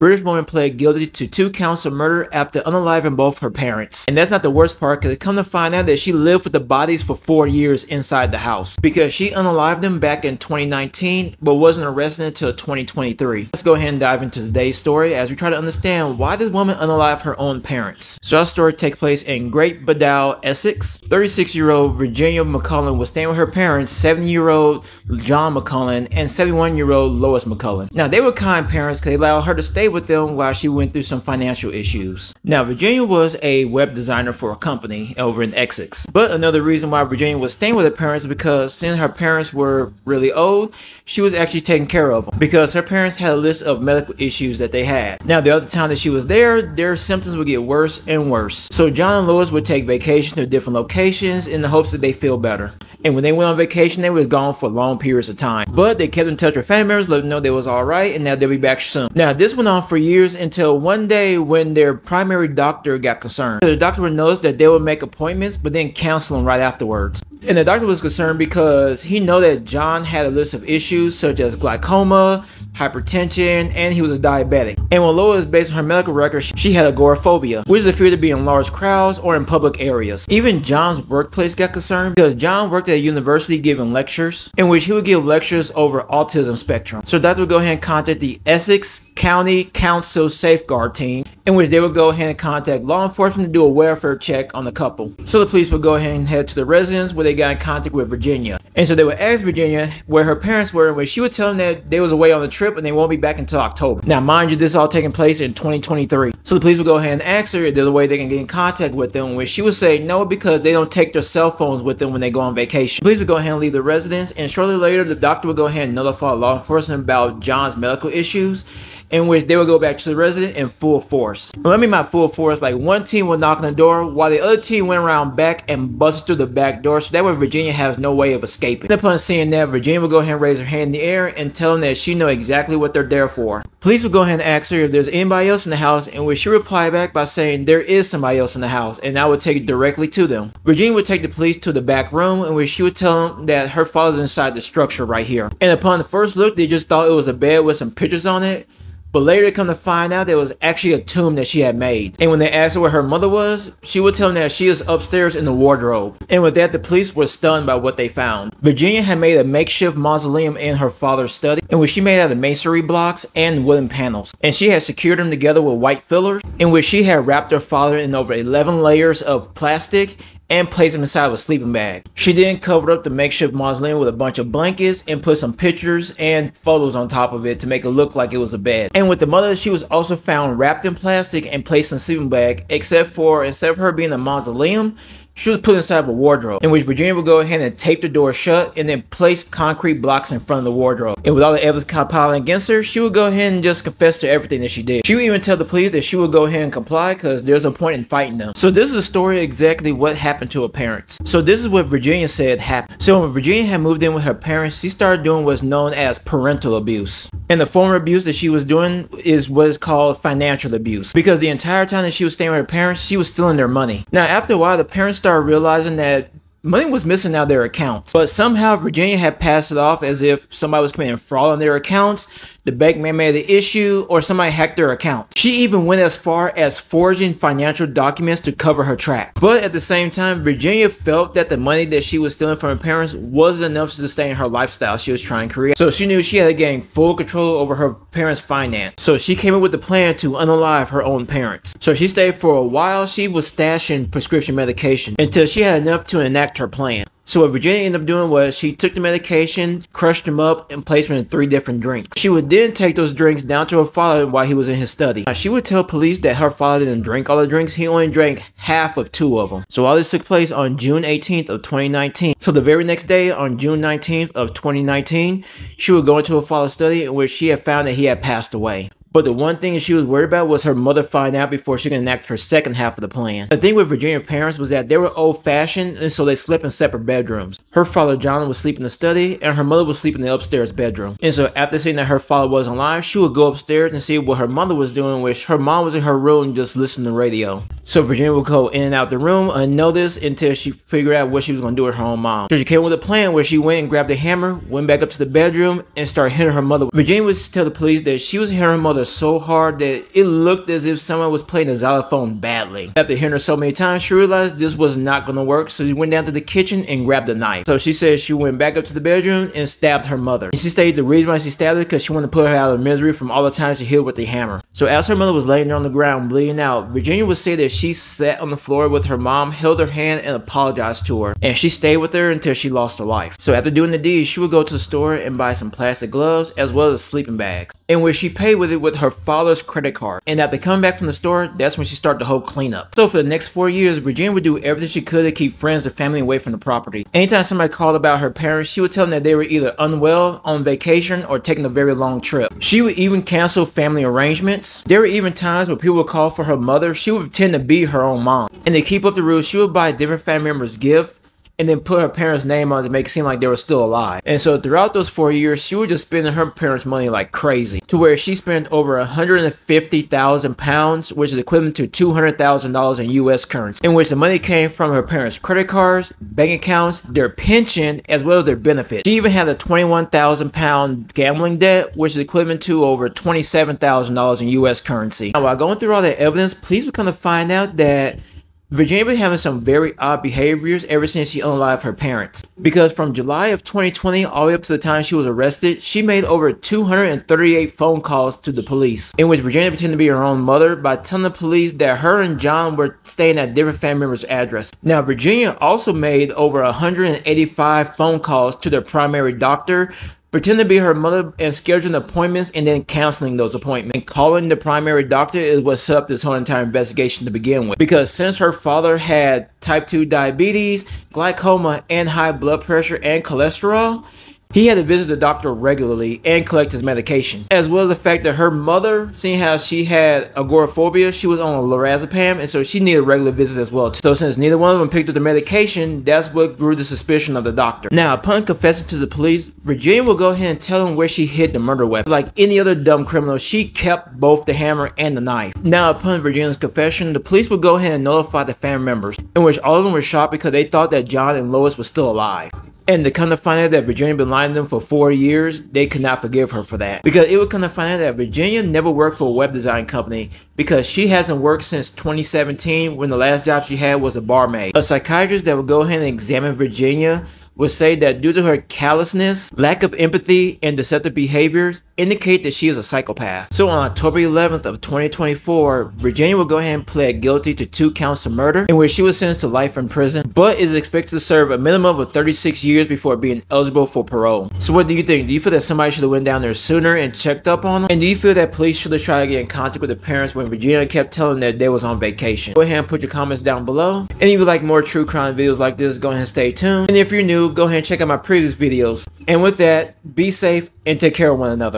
British woman pled guilty to 2 counts of murder after unaliving both her parents. And that's not the worst part, because come to find out that she lived with the bodies for 4 years inside the house, because she unalived them back in 2019 but wasn't arrested until 2023. Let's go ahead and dive into today's story as we try to understand why this woman unalived her own parents. So our story takes place in Great Bedale, Essex. 36-year-old Virginia McCullough was staying with her parents, 70-year-old John McCullough and 71-year-old Lois McCullough. Now they were kind parents because they allowed her to stay with them while she went through some financial issues. Now Virginia was a web designer for a company over in Essex. But another reason why Virginia was staying with her parents is because since her parents were really old, she was actually taking care of them, because her parents had a list of medical issues that they had. Now the other time that she was there, their symptoms would get worse and worse. So John and Lois would take vacation to different locations in the hopes that they feel better. And when they went on vacation, they was gone for long periods of time. But they kept in touch with family members, let them know they was alright and that they'll be back soon. Now this went on for years until one day when their primary doctor got concerned. The doctor would notice that they would make appointments but then cancel them right afterwards. And the doctor was concerned because he knew that John had a list of issues such as glaucoma, hypertension, and he was a diabetic. And when Lois, based on her medical records, she had agoraphobia, which is a fear to be in large crowds or in public areas. Even John's workplace got concerned because John worked at a university giving lectures, in which he would give lectures over autism spectrum. So the doctor would go ahead and contact the Essex County Council Safeguard Team, in which they would go ahead and contact law enforcement to do a welfare check on the couple. So the police would go ahead and head to the residence where they got in contact with Virginia. And so they would ask Virginia where her parents were, and when she would tell them that they was away on the trip and they won't be back until October. Now mind you, this is all taking place in 2023. So the police would go ahead and ask her if there's a way they can get in contact with them, where she would say no, because they don't take their cell phones with them when they go on vacation. Police would go ahead and leave the residence, and shortly later the doctor would go ahead and notify law enforcement about John's medical issues, in which they would go back to the resident in full force. Well, I mean by full force, like one team would knock on the door while the other team went around back and busted through the back door, so that way Virginia has no way of escaping. And upon seeing that, Virginia would go ahead and raise her hand in the air and tell them that she knew exactly what they're there for. Police would go ahead and ask her if there's anybody else in the house, in which she replied back by saying there is somebody else in the house, and I would take it directly to them. Virginia would take the police to the back room, in which she would tell them that her father's inside the structure right here. And upon the first look, they just thought it was a bed with some pictures on it. But later they come to find out there was actually a tomb that she had made. And when they asked her where her mother was, she would tell them that she is upstairs in the wardrobe. And with that, the police were stunned by what they found. Virginia had made a makeshift mausoleum in her father's study, in which she made out of masonry blocks and wooden panels. And she had secured them together with white fillers, in which she had wrapped her father in over 11 layers of plastic and placed him inside of a sleeping bag. She then covered up the makeshift mausoleum with a bunch of blankets and put some pictures and photos on top of it to make it look like it was a bed. And with the mother, she was also found wrapped in plastic and placed in a sleeping bag, except for instead of her being a mausoleum, she was put inside of a wardrobe, in which Virginia would go ahead and tape the door shut and then place concrete blocks in front of the wardrobe. And with all the evidence compiling against her, she would go ahead and just confess to everything that she did. She would even tell the police that she would go ahead and comply because there's no point in fighting them. So this is a story exactly what happened to her parents. So this is what Virginia said happened. So when Virginia had moved in with her parents, she started doing what's known as parental abuse. And the form of abuse that she was doing is what is called financial abuse, because the entire time that she was staying with her parents, she was stealing their money. Now after a while, the parents started realizing that money was missing out of their accounts, but somehow Virginia had passed it off as if somebody was committing fraud on their accounts, the bank may have made the issue, or somebody hacked their account. She even went as far as forging financial documents to cover her track. But at the same time, Virginia felt that the money that she was stealing from her parents wasn't enough to sustain her lifestyle she was trying to create. So she knew she had to gain full control over her parents' finance. So she came up with the plan to unalive her own parents. So she stayed for a while. She was stashing prescription medication until she had enough to enact her plan. So what Virginia ended up doing was she took the medication, crushed them up, and placed them in 3 different drinks. She would then take those drinks down to her father while he was in his study. Now, she would tell police that her father didn't drink all the drinks, he only drank half of 2 of them. So all this took place on June 18th of 2019. So the very next day, on June 19th of 2019, she would go into her father's study, in which she had found that he had passed away. But the one thing that she was worried about was her mother finding out before she could enact her second half of the plan. The thing with Virginia's parents was that they were old-fashioned, and so they slept in separate bedrooms. Her father John would sleep in the study, and her mother would sleep in the upstairs bedroom. And so after seeing that her father wasn't alive, she would go upstairs and see what her mother was doing, which her mom was in her room just listening to the radio. So Virginia would go in and out the room unnoticed until she figured out what she was going to do with her own mom. So she came with a plan where she went and grabbed a hammer, went back up to the bedroom, and started hitting her mother. Virginia would tell the police that she was hitting her mother so hard that it looked as if someone was playing the xylophone badly. After hitting her so many times, she realized this was not going to work, so she went down to the kitchen and grabbed a knife. So she said she went back up to the bedroom and stabbed her mother. And she stated the reason why she stabbed her because she wanted to put her out of misery from all the times she hit with the hammer. So as her mother was laying there on the ground bleeding out, Virginia would say that she sat on the floor with her mom, held her hand, and apologized to her. And she stayed with her until she lost her life. So after doing the deed, she would go to the store and buy some plastic gloves as well as sleeping bags, in which she paid with it with her father's credit card. And after coming back from the store, that's when she started the whole cleanup. So for the next 4 years, Virginia would do everything she could to keep friends and family away from the property. Anytime somebody called about her parents, she would tell them that they were either unwell, on vacation, or taking a very long trip. She would even cancel family arrangements. There were even times where people would call for her mother. She would pretend to be her own mom. And to keep up the rules, she would buy different family members gifts and then put her parents' name on it to make it seem like they were still alive. And so throughout those 4 years, she was just spending her parents' money like crazy, to where she spent over 150,000 pounds, which is equivalent to $200,000 in US currency, in which the money came from her parents' credit cards, bank accounts, their pension, as well as their benefits. She even had a 21,000 pound gambling debt, which is equivalent to over $27,000 in US currency. Now, while going through all that evidence, police would come to find out that Virginia been having some very odd behaviors ever since she unalived her parents. Because from July of 2020 all the way up to the time she was arrested, she made over 238 phone calls to the police, in which Virginia pretended to be her own mother by telling the police that her and John were staying at different family members' addresses. Now, Virginia also made over 185 phone calls to their primary doctor, pretending to be her mother and scheduling appointments and then canceling those appointments. And calling the primary doctor is what set up this whole entire investigation to begin with. Because since her father had type 2 diabetes, glaucoma, and high blood pressure and cholesterol, he had to visit the doctor regularly and collect his medication. As well as the fact that her mother, seeing how she had agoraphobia, she was on lorazepam, and so she needed regular visits as well. So since neither one of them picked up the medication, that's what grew the suspicion of the doctor. Now, upon confessing to the police, Virginia will go ahead and tell them where she hid the murder weapon. Like any other dumb criminal, she kept both the hammer and the knife. Now, upon Virginia's confession, the police would go ahead and notify the family members, in which all of them were shocked because they thought that John and Lois were still alive. And to come to find out that Virginia been lying to them for 4 years, they could not forgive her for that. Because it would come to find out that Virginia never worked for a web design company, because she hasn't worked since 2017 when the last job she had was a barmaid. A psychiatrist that would go ahead and examine Virginia would say that due to her callousness, lack of empathy, and deceptive behaviors indicate that she is a psychopath. So on October 11th of 2024, Virginia will go ahead and plead guilty to 2 counts of murder, in which she was sentenced to life in prison, but is expected to serve a minimum of 36 years before being eligible for parole. So what do you think? Do you feel that somebody should have went down there sooner and checked up on them? And do you feel that police should have tried to get in contact with the parents when Virginia kept telling them that they was on vacation? Go ahead and put your comments down below. And if you like more true crime videos like this, go ahead and stay tuned. And if you're new, go ahead and check out my previous videos. And with that, be safe and take care of one another.